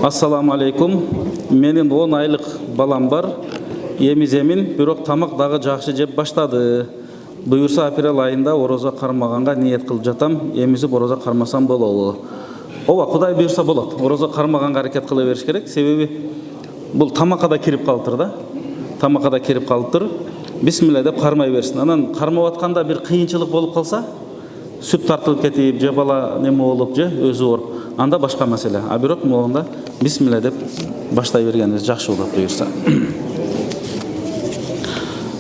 Ассаламу алейкум. Менин 10 айлык балам бар. Эмиземин, бирок тамак дагы жакшы жеп баштады. Буюрса апрель айында ороза кармаганга ниет кылып жатам. Эмизип ороза кармасам болобу? Ооба, Кудай буйрса болот. Ороза кармаганга аракет кыла бериш керек. Себеби бул тамакка да кирип калыптыр да. Тамакка да кирип калыптыр. Бисмилла деп кармай берсин. Анан кармап атканда бир кыйынчылык болуп калса, сүт тартылып кетип, же бала неме болуп, же өзү ооруп, анда башка маселе. А бирок могунда бисмилла деп баштай бергениңиз жакшы болот буйрса.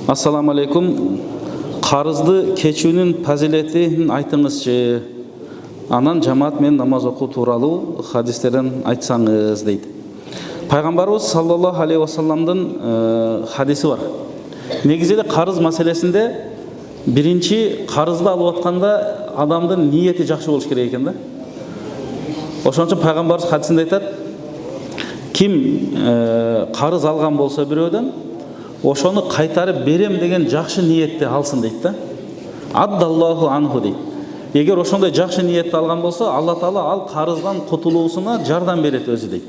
Ассаламу алейкум. Карызды кечүүнүн фазилетин айтыңызчы. Анан жамаат менен намаз окуу тууралуу хадистерден айтсаңыз дейт. Пайгамбарыбыз саллаллаху алейхи вассаламдын хадиси бар. Негизи эле карыз маселесинде биринчи карызды алып атканда адамдын ниети жакшы болуш керек экен да. Ошон үчүн пайгамбарыбыз хадисинде айтат: ким карыз алган болсо бирөөдөн, ошону кайтарып берем деген жакшы ниетти алсын дейт да. Аддаллаху анху дейт. Эгер ошондой жакшы ниетти алган болсо, Алла Таала ал карыздан кутулуусуна жардам берет өзү дейт.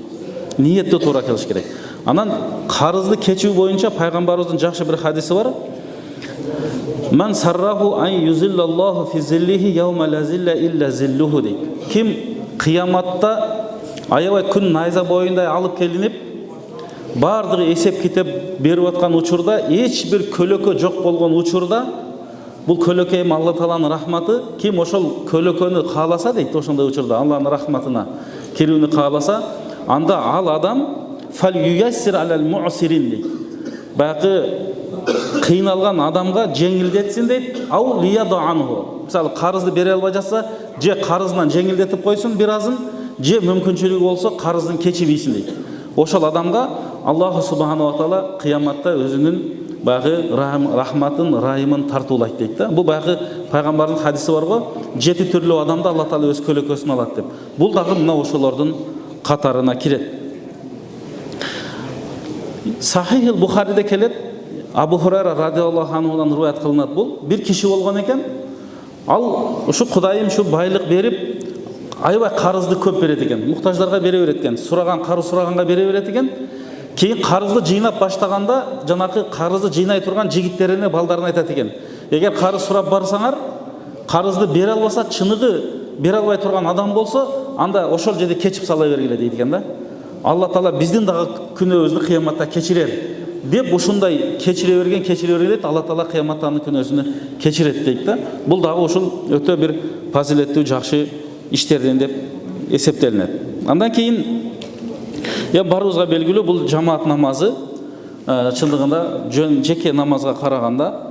Ниетти туура кылыш керек. Анан карызды кечүү боюнча пайгамбарыбыздын жакшы бир хадиси бар. Ман сарраху ан юзиллаллаху фи зиллихи яума ла зилла илля зиллуху дейт. Ким кыяматта аябай күн найза боюндай алып келинип, бардыгы эсеп китеп берип аткан учурда, эч бир көлөкө жок болгон учурда, бул көлөкө эми Алла Тааланын рахматы, ким ошол көлөкөнү кааласа дейт, ошондой учурда Алланын рахматына кирүүнү кааласа, анда ал адам фал юяссир алал му'сирин дейт. Баягы кыйналган адамга жеңилдетсин дейт. Ау лияда анху. Мисалы карызды бере албай жатса, же карызынан жеңилдетип койсун бир азын, же мүмкүнчүлүгү болсо карыздын кечибийсин дейт. Ошол адамга Аллаху субхана ва таала кыяматта өзүнүн баягы рахматын, райымын тартуулайт дейт да. Бул баягы пайгамбардын хадиси бар го, 7 түрлүү адамды Алла Таала өз көлөкөсүнө алат деп. Бул дагы мына ошолордун катарына кирет. Сахих Бухариде келет, Абу Хурайра радиаллаху анхудан риваят кылынат бул. Бир киши болгон экен. Ал ушу Кудайым шу байлык берип, аябай карызды көп берет экен. Муктаждарга бере берет экен. Сураган карыз сураганга бере берет экен. Кийин карызды жыйнап баштаганда, жанакы карызды жыйнай турган жигиттерине, балдарына айтат экен: эгер карыз сурап барсаңар, карызды бере албаса, чыныгы бере албай турган адам болсо, анда ошол жерде кечип сала бергиле дейт экен да. Алла Таала биздин дагы күнөөбүздү кыяматта кечирер деп ушундай кечире берген Алла Таала кыяматта анын күнөөсүнү кечирет дейт да. Бул дагы ушул өтө бир фазилеттүү жакшы иштерден деп эсептелинет. Андан кийин барыбызга белгилүү бул жамаат намазы чындыгында жеке намазга караганда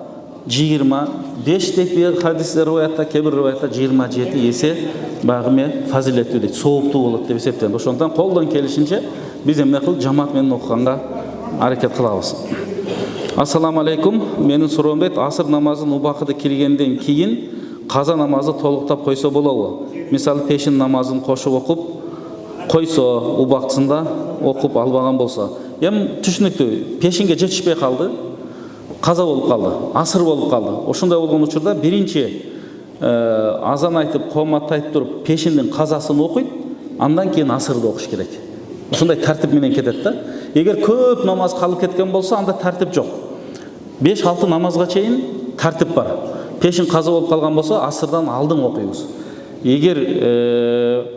25 деп бир хадистер риваятта, кебир риваятта 27 эсе багыме фазилеттүү дейт, сооптуу болот деп эсептелет. Ошондон колдон келишинче биз эмне кыл жамаат менен окуганга аракет кылабыз. Ассаламу алейкум. Менин суроом дейт, асыр намазын убакыты киргенден кийин каза намазы толуктап койсо болобу? Мисалы пешин намазын кошуп окуп койсо, убактысында окуп албаган болсо. Түшүнүктүү, пешинге жетишпей калды, каза болуп калды, асыр болуп калды. Ошондой болгон учурда биринчи азан айтып, кооматты айтып туруп, пешиндин казасын окуйт, андан кийин асырды окуш керек. Ошондой тартип менен кетет да. Эгер көп намаз калып кеткен болсо, анда тартип жок. 5-6 намазга чейин тартип бар. Пешин каза болуп калган болсо, асырдан алдын окуйбуз. Эгер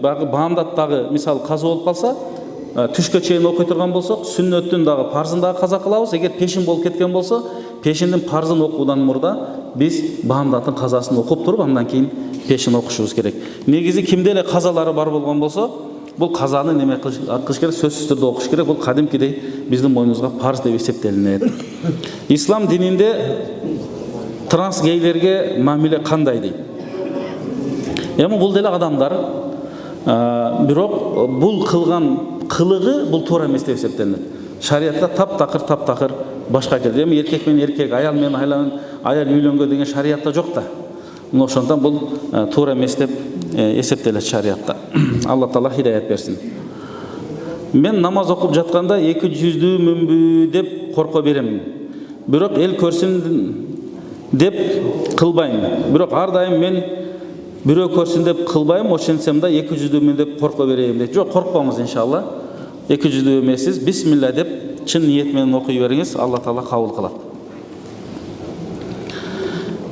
багы баамдаттагы мисалы каза болуп калса, түшкө чейин окуй турган болсок, сүннөттүн дагы парзын дагы каза кылабыз. Эгер пешин болуп кеткен болсо, пешиндин парзын окуудан мурда биз баамдаттын казасын окуп туруп, андан кийин пешин окушубуз керек. Негизи кимде эле казалары бар болгон болсо, бул казаны неме кылыш керек, сөзсүз түрдө окуш керек. Бул кадимкидей биздин мойнубузга парз деп эсептелинет. Ислам дининде трансгейлерге мамиле кандай дейт? Эми бул деле адамдар, бирок бул кылган кылыгы бул туура эмес деп эсептелинет. Шариатта таптакыр башка келди. Эми эркек менен эркек, аял менен аял үйлөнгө деген шариатта жок да. Ошондон бул туура эмес деп эсептелет шариатта. Алла Таала хидаят берсин. Мен намаз окуп жатканда 200-мүнбү деп корко берем. Бирок эл көрсүн деп кылбайм. Бирок ар дайым мен бирөө көрсүн деп кылбайм, ошентсем да 200-мүн деп корко берейим дейт. Жок, коркпаңыз иншалла. 200 emesiz bismillah dep çın niyetmen okuy beriңiz, Allah Taala kabul kılat.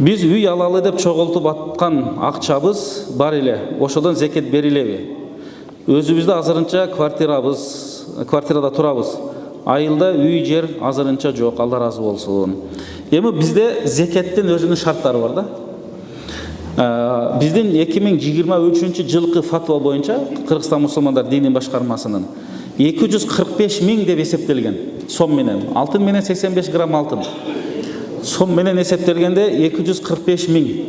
Biz üy alalı dep çoğultup atkan akçabız bar ile, oşodan zeket berilebi. Özübüzde azırınça kvartirada turabız. Ayılda üy jer azırınça жоқ, Allah razı olsun. Emi bizde zeketten özünün şartları var da. Bizden 2023 жылкы fatva boyunca Kırgızstan Musulmanlar Dini Başkarmasının 245 min dep esептелген. Сом менен, алтын менен 85 грамм алтын. Сом менен esептелгенде 245 min.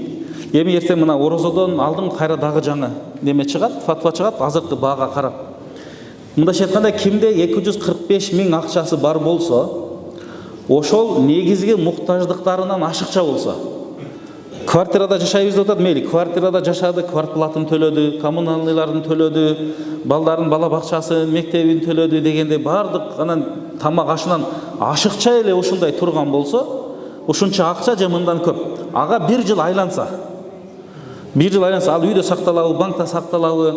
Эми эртең мына орозодон алдың кайра дагы жаңы неме чыгат, фатва чыгат, азыркы баага карап. Мындайча айтканда кимде 245 min акчасы бар болсо, ошол негизги муктаждыктарынан ашыкча болсо, квартирада жашайбыз деп атат, мейли, квартирада жашады, квартплатын төлөдү, коммуналдыларын төлөдү, балдарын бала бакчасын, мектебин төлөдү дегенде бардык анан тамак ашынан ашыкча эле ушундай турган болсо, ушунча акча же мындан көп. Ага 1 жыл айланса, ал үйдө сакталабы, банкта сакталабы,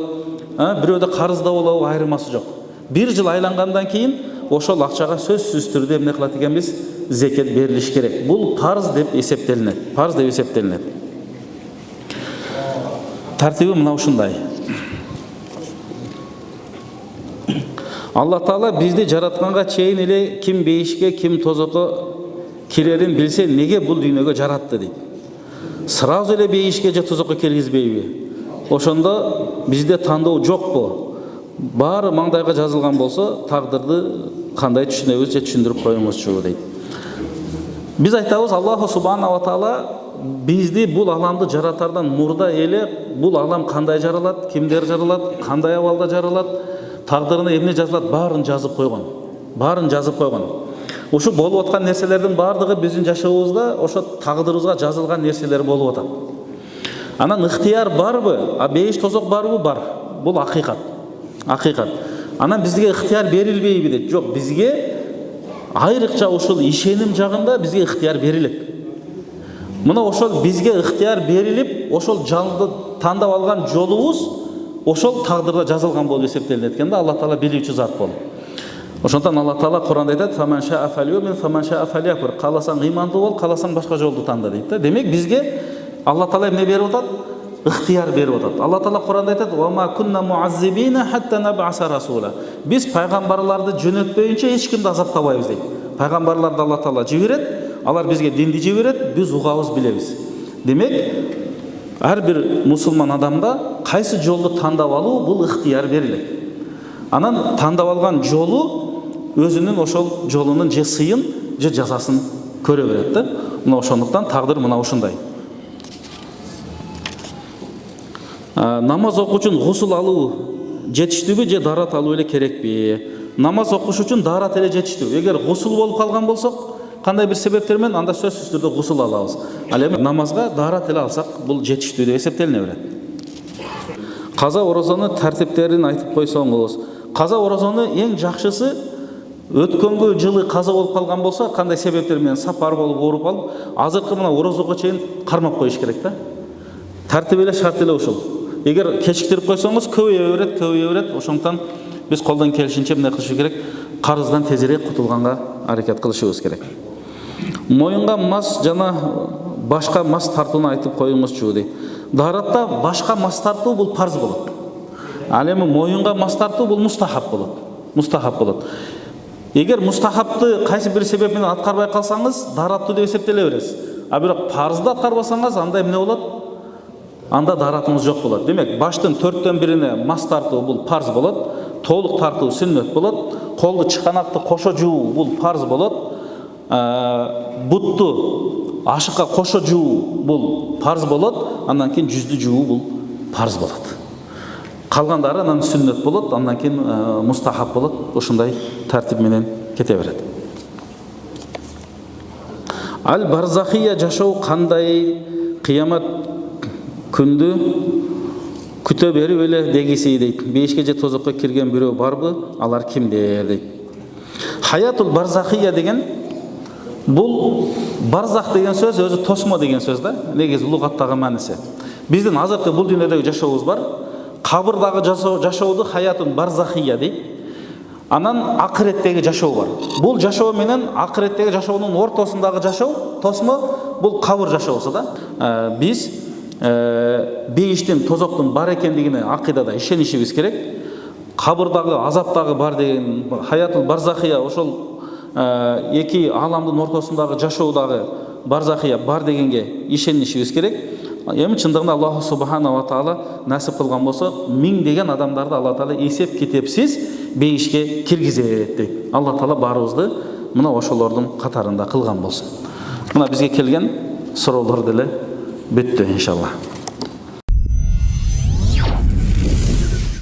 бирөөдө карызда болобу айырмасы жок. 1 жыл айлангандан кийин ошол акчага сөзсүз түрдө эмне кылат экенбиз? Зекет берилиш керек. Бул парыз деп эсептелинет. Тартиби мына ушундай. Алла Таала бизди жаратканга чейин эле ким бейишке, ким тозокко кирерин билсе, неге бул дүйнөгө жаратты дейт. Сразу эле бейишке же тозокко киргизбейби? Ошондо бизде тандоо жокпу? Баары маңдайга жазылган болсо, тагдырды кандай түшүнөбүз же түшүндүрүп коюңузчу дейт. Биз айтабыз, Аллаху Субхана ва Таала бизди бул аламды жаратардан мурда эле бул алам кандай жаралат, кимдер жаралат, кандай абалда жаралат, тагдырына эмне жазылат, баарын жазып койгон. Ушу болуп аткан нерселердин баардыгы биздин жашообузда ошо тагдырыбызга жазылган нерселер болуп атат. Анан ыктыяр барбы? Бейиш тозок барбы? Бар. Бул акыйкат. Анан бизге ыктыяр берилбейби дейт. Жок, бизге айрыкча ушул ишеним жагында бизге ыктыяр берилет. Мына ошол бизге ыктыяр берилип, ошол жалды тандап алган жолубуз ошол тагдырда жазылган болуп эсептелинет экен да. Алла Таала билүүчү зат болуп. Ошондон Алла Таала Куранда айтат: "Фаман шаа фалюмин, фаман шаа фалякфур." Кааласаң ыймандуу бол, кааласаң башка жолду танда дейт да. Демек бизге Алла Таала эмне берип атат? Ыктыяр берип атат. Алла Таала Куранда айтат: "Ва ма кунна муаззибина хатта наб'аса расула." Биз пайгамбарларды жөнөтпөйүнчө эч кимди азаптабайбыз дейт. Пайгамбарларды Алла Таала жиберет, алар бизге динди жиберет, биз угабыз, билебиз. Демек, ар бир мусулман адамга кайсы жолду тандап алуу бул ыктыяр берилет. Анан тандап алган жолу өзүнүн ошол жолунун же сыйын, же жазасын көрө берет да. Мына ошондуктан тагдыр мына ушундай. Намаз окуш үчүн гусул алуу жетиштүүбү же дарат алуу эле керекпи? Намаз окуш үчүн дарат эле жетиштүү. Эгер гусул болуп калган болсок, кандай бир себептер менен анда сөзсүз түрдө гусул алабыз. Ал эми намазга дарат эле алсак, бул жетиштүү деп эсептелине берет. Каза орозонун тартиптерин айтып койсоңуз, каза орозону эң жакшысы өткөнгө жылы каза болуп калган болсо, кандай себептер менен сапар болуп, ооруп алып, азыркы мына орозого чейин кармап коюш керек да. Тартип эле, шарт эле ушул. Эгер кечиктирип койсоңуз, көбөйө берет. Ошондуктан биз колдон келишинче эмне кылышыбыз керек? Карыздан тезирээк кутулганга аракет кылышыбыз керек. Моюнга мас жана башка мас тартууну айтып коюңузчу дейт. Даратта башка мас тартуу бул парз болот. Ал эми моюнга мас тартуу бул мустахаб болот. Эгер мустахабты кайсы бир себеп менен аткарбай калсаңыз, дараттуу деп эсептеле бересиз. А бирок парзды аткарбасаңыз, анда эмне болот? Анда даратыңыз жок болот. Демек, баштын 4төн бирине мас тартуу бул парз болот, толук тартуу сүннөт болот, колду чыканакты кошо жуу бул парз болот, бутту ашыкка кошо жуу бул парз болот, андан кийин жүздү жуу бул парз болот. Калгандары анан сүннөт болот, андан кийин мустахаб болот. Ошондой тартип менен кете берет. Ал барзахия жашоо кандай? Кыямат күндү күтө берип эле дегиси дейт. Бейишке же тозокко кирген бирөө барбы? Алар кимдер дейт. Хаятул барзахия деген бул барзах деген сөз өзү тосмо деген сөз да. Негизи лугаттагы мааниси. Биздин азыркы бул дүйнөдөгү жашообуз бар. Кабырдагы жашоодо хаятун барзахия дейт. Анан акыреттеги жашоо бар. Бул жашоо менен акыреттеги жашоонун ортосундагы жашоо тосмо бул кабыр жашоосу да. Биз бейиштин, тозоктун бар экендигине акыйдада ишенишибиз керек. Кабырдагы, азаптагы бар деген, хаятул барзахия, ошол эки аламдын ортосундагы жашоодагы барзахия бар дегенге ишенишибиз керек. Эми чындыгында Аллах субханала ва таала насип кылган болсо, миңдеген адамдарды Алла таала эсеп кетепсиз бейишке киргизет дейт. Алла таала баарыбызды мына ошолордун катарында кылган болсун. Мына бизге келген суроолор деле бүттү иншалла.